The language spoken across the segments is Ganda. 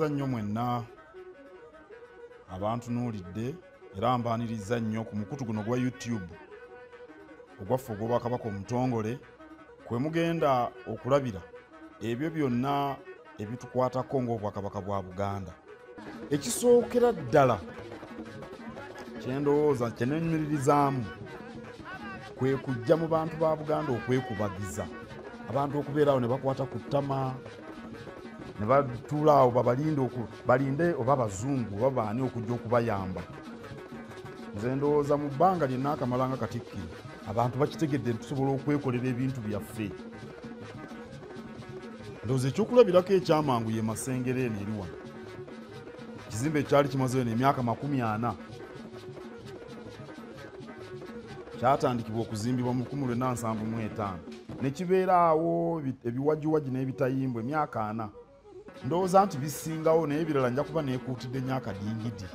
mbaza nnyo mwenna abantunuulidde era mbaaniriza nnyo ku mukutu guno gwa YouTube ogwaffe ogw'Obwakabaka omutongole kwe mugenda okulabira ebyo byonna ebitukwatako ng'Obwakabaka bwa Buganda. Ekisookera ddala kyendowooza kyeneenyumirizaamu kwe kujja mu bantu ba Buganda okwekubagiza abantu okubeerawo ne bakwata ku ttama ne batuula awo balinde oba bazungu oba baani okujja okubayamba. Nze ndowooza mu bbanga lyonna akamala nga Katikkiro abantu bakitegedde tusobola okwekolera ebintu byaffe. Ndowooza ekyokulabirako ekyamangu ye Masengere eno eri wano. Ekizimbe ekyali kimazeyo n'emyaka 40 kyatandikibwa okuzimbibwa mu 1975 ne kibeera awo ebiwagiwagi n'ebitayimbwa emyaka 4. Ndowooza nti bisingawo naye ebirala nja kuba neekuutidde emyaka dingidi.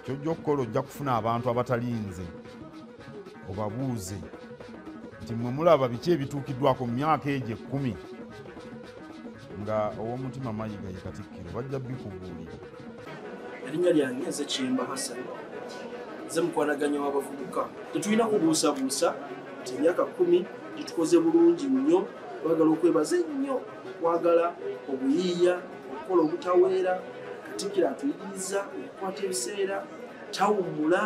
Ky'ojja okukola ojja kufuna abantu abatalinze obabuuze nti mmwe mulaba biki ebituukiddwako mu myaka egyo 10 nga ow'omutima Mayiga ye Katikkiro bajja bikubuulira. Erinnya lyange nze Kyemba Hassan, nze mukwanaganya w'abavubuka. Tetulina kubuusabuusa nti emyaka 10 gitukoze bulungi nnyo, twagala okwebaza ennyo, twagala obuyiiya, okukola obutaweera. Katikkiro atuyigiriza okukwata ebiseera, tawummula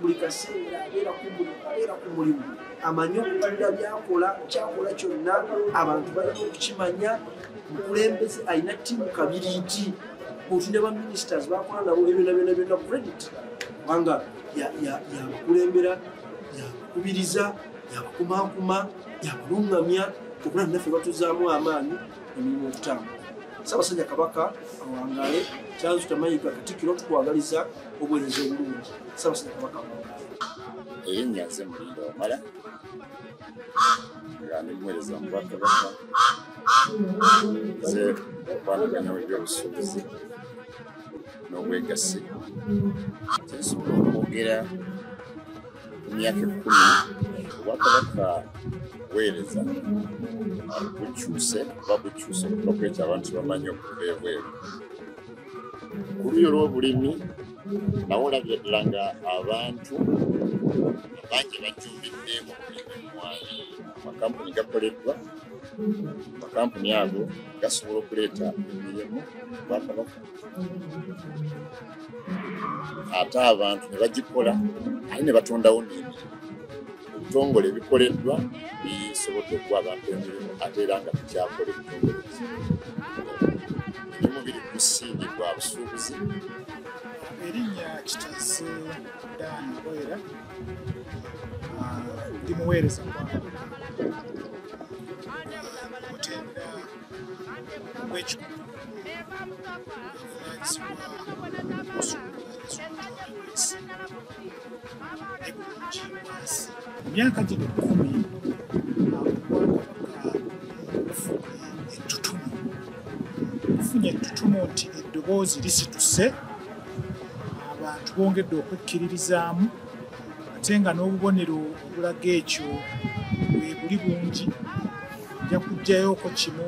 buli kaseera, abeera ku mulimu, amanyi okutunga byakola, kyakola kyonna abantu balina okukimanya. Mukulembeze alina ttiimu kabiriiti, otunda ba ministers bakola nabo ebyo byonna credit kubanga yabakulembera, yabakubiriza, yabakumankuma, yabalungamya okula naffe batuzaamu amaanyi emirimu okutambula. Ssaabasajja Kabaka awangaale, Kyanzuta Mayiga Katikkiro tukwagaliza obuweereza obulungi. Ssaabasajja Kabaka awangaale. Erinnya nze Mulinda Wamala nga n'omuweereza mu Bwakabaka. Nze okwanaganya eby'obusuubuzi n'obwegassi. Kyensobola okwogera ku myaka 10 Obwakabaka buweereza bukyuse okuva ku ekyo abantu bamanyi okuva ebweru. Ku luuyi olw'obulimi nawo olabira ddala nga abantu abangi bajjumbidde mu kulima emmwanyi. Amakampuni gakoleddwa, amakampuni ago gasobola okuleeta emirimu Bwakabaka, ate abantu ne bagikola ate ne batondawo n'emirimu. Ebitongole ebikoleddwa bisobodde okuwa abantu emirimu ate era nga tukyakola ebitongole ebirimu biri ku musingi gwa busuubuzi. Erinnya Kitazi Ddamula, ndi muweereza mutenda w'ekikugu emyaka gino 10 tufunye ettutumu nti eddoboozi lisituse, abantu bongedde okwekkiririzaamu ate nga n'obubonero obulaga ekyo bwe buli bungi. Nja kuggyayoko kimu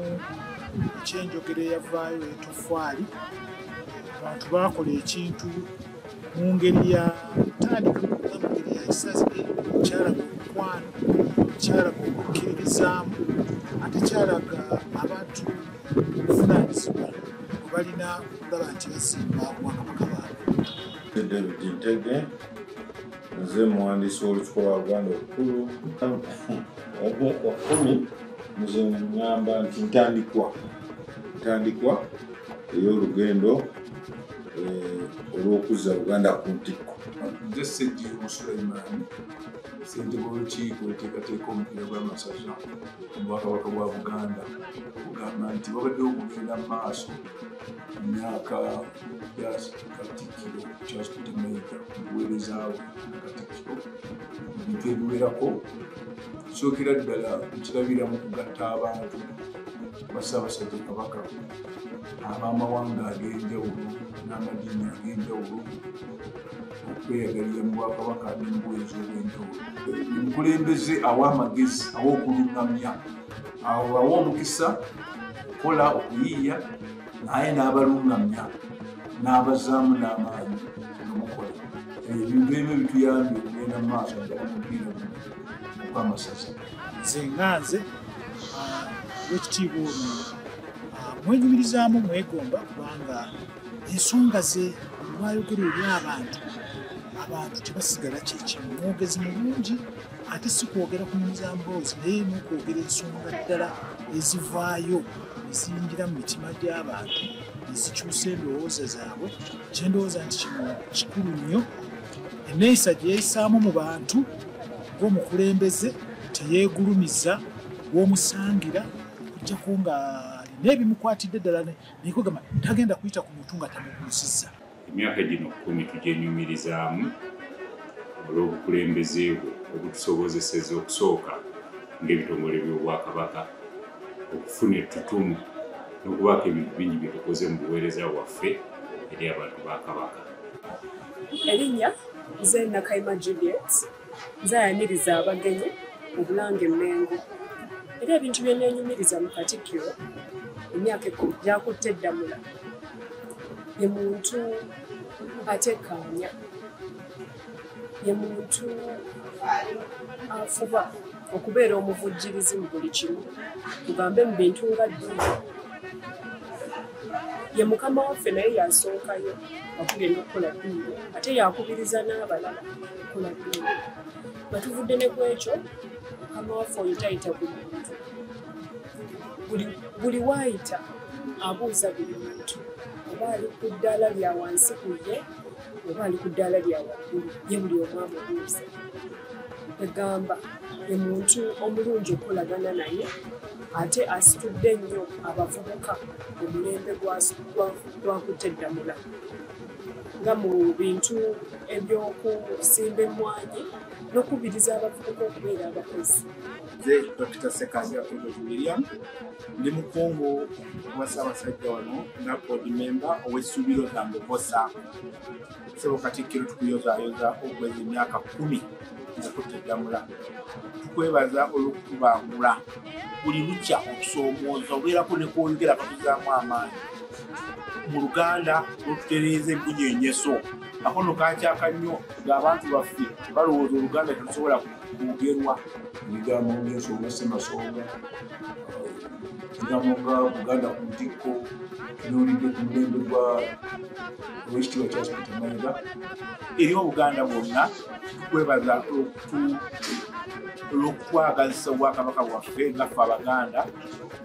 ekyenjogera eyavaayo etoffaali. Abantu baakola ekintu mu ngeri ya tandika okuga mu ngeri ya kisazi, kyalaga omukwano, kyalaga okukkirizaamu, ate kyalaga abantu okuvunaanyizibwa bwe balina okulaba nti bazimba Obwakabaka bwabwe. David Ntege, nze muwandiisi w'olukiiko lwa Buganda olukulu. Emyaka 10 nze ngamba nti ntandikwa ey'olugendo olw'okuzza Buganda ku ntikko. Nze Ssejjengo Sulaiman, ssentebe w'olukiiko oluteekateeka omupiira gw'amasaza mu Bwakabaka bwa Buganda, kugamba nti babaddewo okugenda mu maaso mu myaka ya Katikkiro Kyazuta Mayiga obuweereza bwe Katikkiro ebintu ebiwerako. Kisookera ddala nkirabira mu kugatta abantu ba Ssaabasajja Kabaka ab'amawanga ag'enjawulo n'amadiini ag'enjawulo okweyagalira mu Bwakabaka n'obuweereza obw'enjawulo. Omukulembeze awa amagezi, awa okulungamya, awa omukisa okukola okuyiiya naye n'abalungamya n'abazaamu n'amaanyi nomukola ebintu ebyo bituyambye okugenda mu maaso ddala mupiira okwamasaza. Nze nganze wekitiibwa ono mwenyumirizaamu mwegomba kubanga ensonga ze lwayogera eri abantu tebasigala kyekimu. Mwogezi mulungi ate si kwogera kunyumiza mboozi naye n'okwogera ensonga ddala ezivaayo eziyingira mu mitima gy'abantu ezikyusa endowooza zaabwe. Kyendowooza nti kino kikulu nnyo. Enneeyisa gye yeeyisaamu mu bantu ng'omukulembeze teyeegulumiza w'omusangira kujjako nga alina ebimukwatidde ddala nekogamba tagenda kuyita ku muntu nga tamukulusizza. Emyaka gino 10 tugyenyumirizaamu olw'obukulembeze bwe obutusobozeseza okusooka ng'ebitongole by'obwakabaka okufuna ettutumu n'okubaako ebintu bingi bye tukoze mu buweereza waffe eri abantu ba Kabaka. Erinnya nze Nakayima Juliet, nzayaniriza abagenyi mu Bulange Mmengo. Era ebintu bye neenyumiriza mu Katikkiro emyaka 10 gyakutte Ddamula. Ye muntu atekkaanya, ye muntu afuba okubeera omuvujjirizi mu buli kimu, tugambe mu bintu nga ddiini. Ye mukama waffe naye yasookayo okugenda okukola ddiini, ate yakubiriza n'abalala okukola ddiini. Batuvudde ne ku ekyo mukama waffe oyo tayita buli muntu. Buli waayita abuuza buli muntu oba ali ku ddaala lya wansi ku ye oba ali ku ddaala lya waggulu, ye buli omu amubuuza. Egamba ye muntu omulungi okukolagana naye ate asitudde nnyo abavubuka omulembe gwakutte Ddamula nga mu bintu eby'okusimba emmwanyi n'okubiriza abavubuka okubeera abakozi. Nze Dr. Sekanja William ndi mukungu wa Ssaabasajja wano nga board member ow'essubiro Ddamula. Ssebo Katikkiro tukuyozaayoza okweza emyaka 10 okutte Ddamula. Tukwebaza olw'okutubangula buli lukya okusoomooza obeerako ne kwongera katuzaamu amaanyi. Mu Luganda olututereeza ebbunyenyeso akono kakyaka nnyo ng'abantu baffe balowooza Oluganda terusobola kwogerwa. Ebigambo ng'ensonga ssemasonga, ebigambo nga Buganda ku ntikko, tunuulidde ku mulembe gwa Oweekitiibwa Charles Mayiga. Eri Obuganda bwonna tukwebaza olw'okutwagazisa Obwakabaka bwaffe nga ffe Abaganda,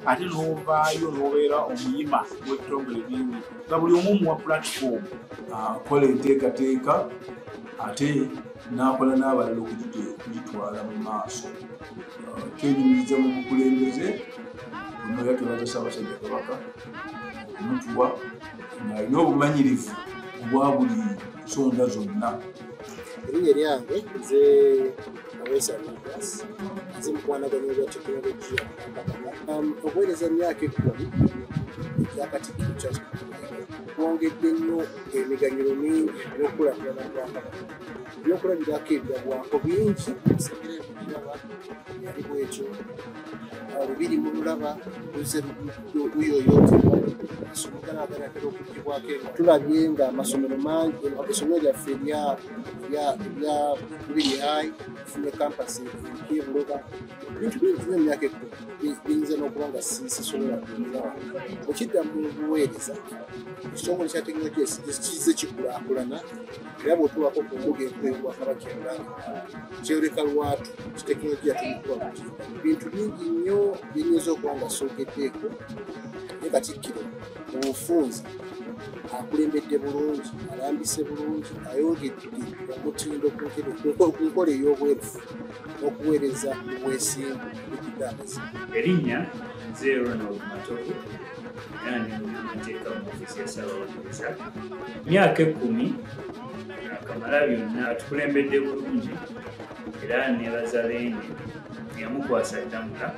ate n'ovaayo n'obeera omuyima w'ebitongole bingi nga buli omu muwa platform akola enteekateeka ate n'akola n'abalala okugitwala mu maaso. Twenyumiriza mu bukulembeze ono era twebaza Ssaabasajja Kabaka omutuwa ng'alina obumanyirivu obwa buli nsonga zonna. Erinnya lyange nze nze mukwanaganya ebya tekinologiya okuweereza emyaka 10 ekya Katikkiro Charles kwongedde nnyo emiganyulo mingi n'okulakulana Bwakabaka. Ebyokulabirako ebyabwako bingi yali bwekyo lubiri mu lulaba luze luyoyootebwa amasomero ganaaganatera okuggibwako eno. Tulabye nga amasomero mangi essomero lyaffe erya Lubiri High tufunye kampasi empya Buloba. Bintu bingi nnyo emyaka 10 biyinza n'okuba nga sisobola kunyumirawo. Okidda mu buweereza ekitongole kya tekinologiya kize kikulaakulana era bw'otuwako ku mbuga enkulu y'Obwakabaka endala kyoleka lwatu kitekinologiya tulikuba bintu bingi nnyo biyinza okuba nga soogeddeeko. Naye Katikkiro mu bufunze akulembedde bulungi, alambise bulungi, ayongedde omutindo ku nkola ey'obwerufu n'okuweereza mu bwesimbu n'okuddaabiriza. Erinnya nze Ronald Matovu era ndi munnamateeka mu ofiisi ya Ssaabawolereza. Myaka 10 akamala byonna atukulembedde bulungi era nebaza beene yamukwasa Ddamula.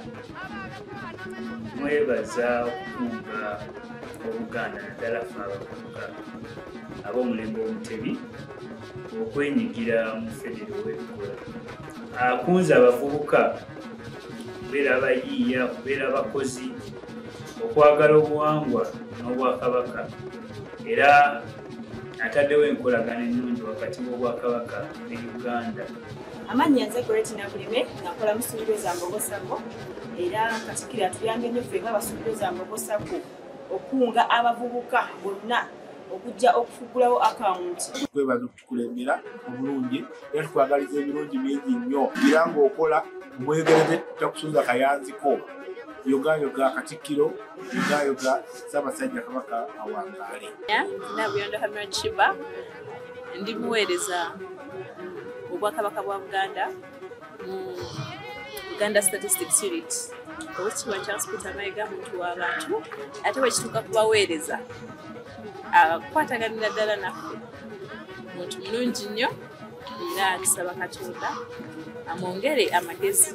Mwebaza okukunga Obuganda naddala ffe abavubuka ab'omulembe Omutebi okwenyigira mu federo w'ebikola. Akunze abavubuka okubeera abayiiya, okubeera abakozi okwagala obuwangwa n'obwakabaka era ataddewo enkolagana ennungi wakati w'obwakabaka ne Uganda. Amannya nze Gretina Bulime nakola mu ssundiro za Mbogo Sacco era Katikkiro atuyambye nnyo ffe ng'abasundiro za Mbogo Sacco okunga abavubuka bonna okujja okufugulawo akawunti. Twebaza okutukulembera obulungi era tukwagaliza ebirungi bingi nnyo era ng'okola omwegereze takusuuza kayanziko yogayoga Katikkiro yogayoga Ssaabasajja Kabaka awangaale. Nabuyonjo Hamira Chiba ndi muweereza obwakabaka bwa Buganda mu Uganda Statistics Unit. Owekitiibwa Charles Peter Mayiga muntu w'abantu ate bwekituuka kubaweereza akwataganira ddala naffe muntu mulungi nnyo era tusaba Katonda amwongere amagezi.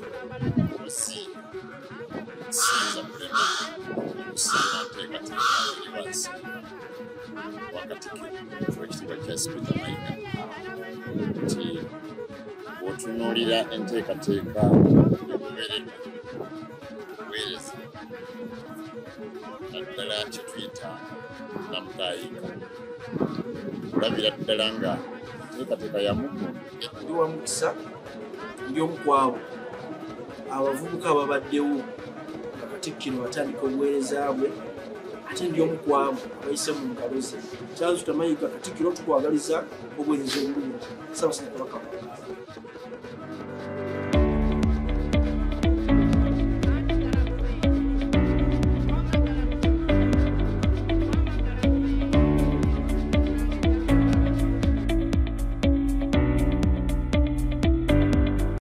Otunuulira enteekateeka y'okubeereka obuweereza naddala kye tuyita Mayiga, olabira ddala nga enteekateeka ya mukulu. Ndi wa mukisa ndi omu ku abo abavubuka ababaddewo nga Katikkiro atandika obuweereza bwe ate ndi omu ku abo abayise mu ngalo ze. Charles Mayiga Katikkiro tukwagaliza obuweereza obulungi. Ssaabasajja Kabaka.